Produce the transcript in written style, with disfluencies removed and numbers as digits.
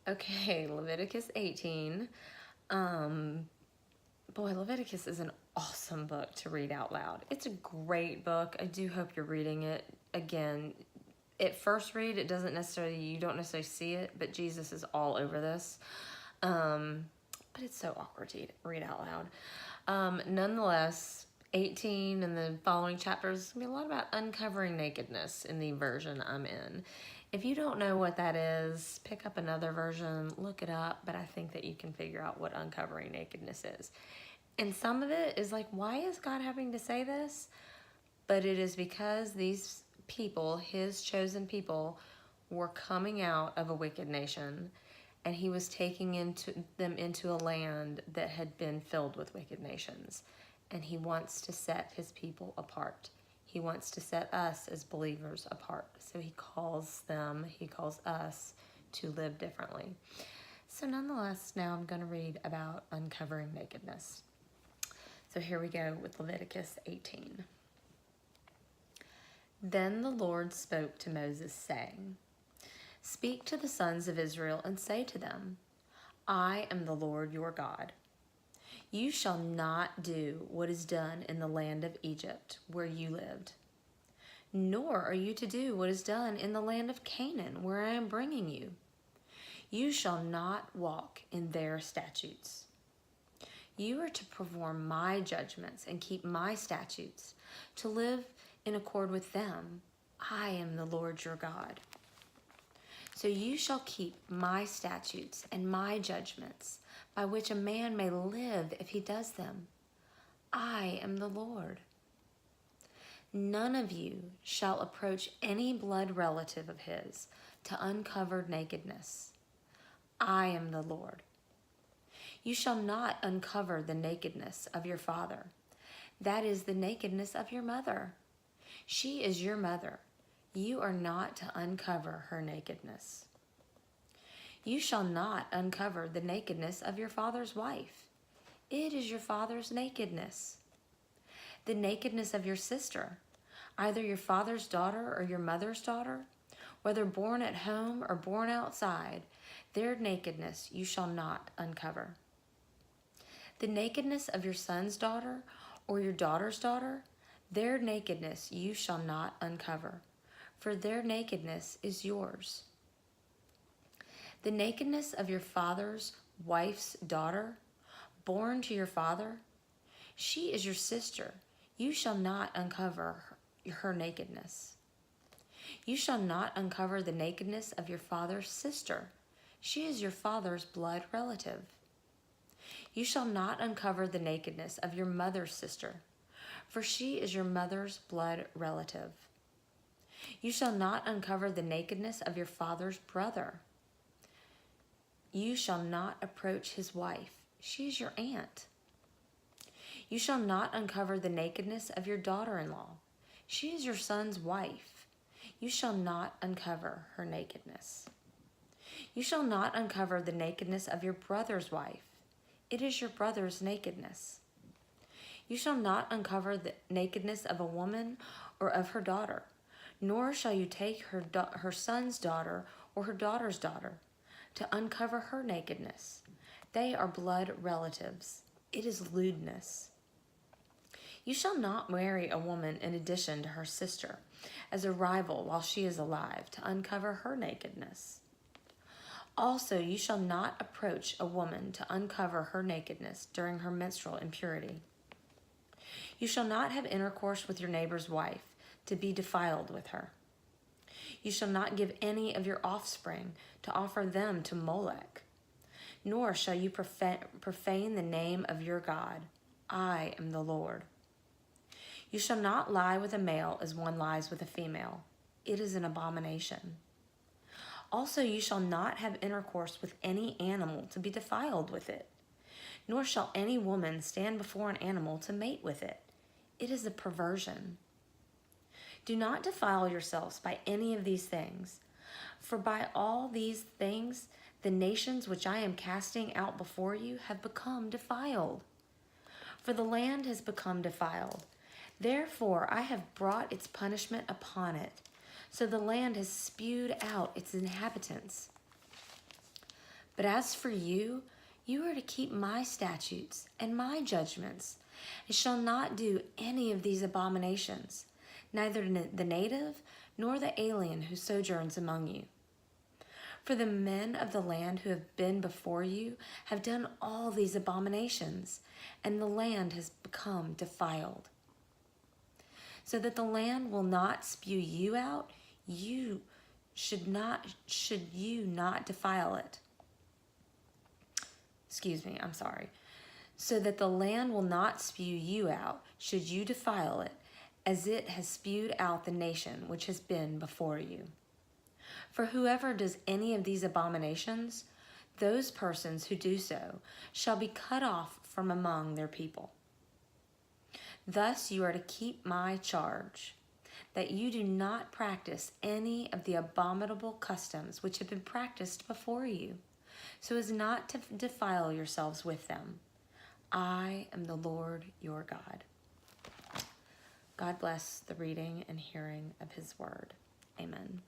Okay, Leviticus 18. Boy, Leviticus is an awesome book to read out loud. It's a great book. I do hope you're reading it. Again, at first read, you don't necessarily see it, but Jesus is all over this. But it's so awkward to read out loud. Nonetheless, 18 and the following chapters going to be a lot about uncovering nakedness in the version I'm in. If you don't know what that is, pick up another version, look it up, but I think that you can figure out what uncovering nakedness is. And some of it is like, why is God having to say this? But it is because these people, his chosen people, were coming out of a wicked nation, and he was taking them into a land that had been filled with wicked nations. And he wants to set his people apart. He wants to set us as believers apart. So he calls us to live differently. So nonetheless, now I'm going to read about uncovering nakedness. So here we go with Leviticus 18. Then the Lord spoke to Moses, saying, "Speak to the sons of Israel and say to them, I am the Lord your God. You shall not do what is done in the land of Egypt where you lived, nor are you to do what is done in the land of Canaan where I am bringing you. You shall not walk in their statutes. You are to perform my judgments and keep my statutes, to live in accord with them. I am the Lord your God. So you shall keep my statutes and my judgments, by which a man may live if he does them. I am the Lord. None of you shall approach any blood relative of his to uncover nakedness. I am the Lord. You shall not uncover the nakedness of your father. That is the nakedness of your mother. She is your mother. You are not to uncover her nakedness. You shall not uncover the nakedness of your father's wife. It is your father's nakedness. The nakedness of your sister, either your father's daughter or your mother's daughter, whether born at home or born outside, their nakedness you shall not uncover. The nakedness of your son's daughter or your daughter's daughter, their nakedness you shall not uncover, for their nakedness is yours. The nakedness of your father's wife's daughter, born to your father, she is your sister. You shall not uncover her nakedness. You shall not uncover the nakedness of your father's sister. She is your father's blood relative. You shall not uncover the nakedness of your mother's sister, for she is your mother's blood relative. You shall not uncover the nakedness of your father's brother. You shall not approach his wife. She is your aunt. You shall not uncover the nakedness of your daughter-in-law. She is your son's wife. You shall not uncover her nakedness. You shall not uncover the nakedness of your brother's wife. It is your brother's nakedness. You shall not uncover the nakedness of a woman or of her daughter, nor shall you take her son's daughter or her daughter's daughter to uncover her nakedness. They are blood relatives. It is lewdness. You shall not marry a woman in addition to her sister as a rival while she is alive to uncover her nakedness. Also, you shall not approach a woman to uncover her nakedness during her menstrual impurity. You shall not have intercourse with your neighbor's wife to be defiled with her. You shall not give any of your offspring to offer them to Molech, nor shall you profane the name of your God. I am the Lord. You shall not lie with a male as one lies with a female. It is an abomination. Also, you shall not have intercourse with any animal to be defiled with it, nor shall any woman stand before an animal to mate with it. It is a perversion. Do not defile yourselves by any of these things, for by all these things the nations which I am casting out before you have become defiled. For the land has become defiled. Therefore I have brought its punishment upon it. So the land has spewed out its inhabitants. But as for you, you are to keep my statutes and my judgments, and shall not do any of these abominations, neither the native nor the alien who sojourns among you. For the men of the land who have been before you have done all these abominations, and the land has become defiled. So that the land will not spew you out, should you not defile it. So that the land will not spew you out, should you defile it, as it has spewed out the nation which has been before you. For whoever does any of these abominations, those persons who do so shall be cut off from among their people. Thus you are to keep my charge, that you do not practice any of the abominable customs which have been practiced before you, so as not to defile yourselves with them. I am the Lord your God. God bless the reading and hearing of his word. Amen.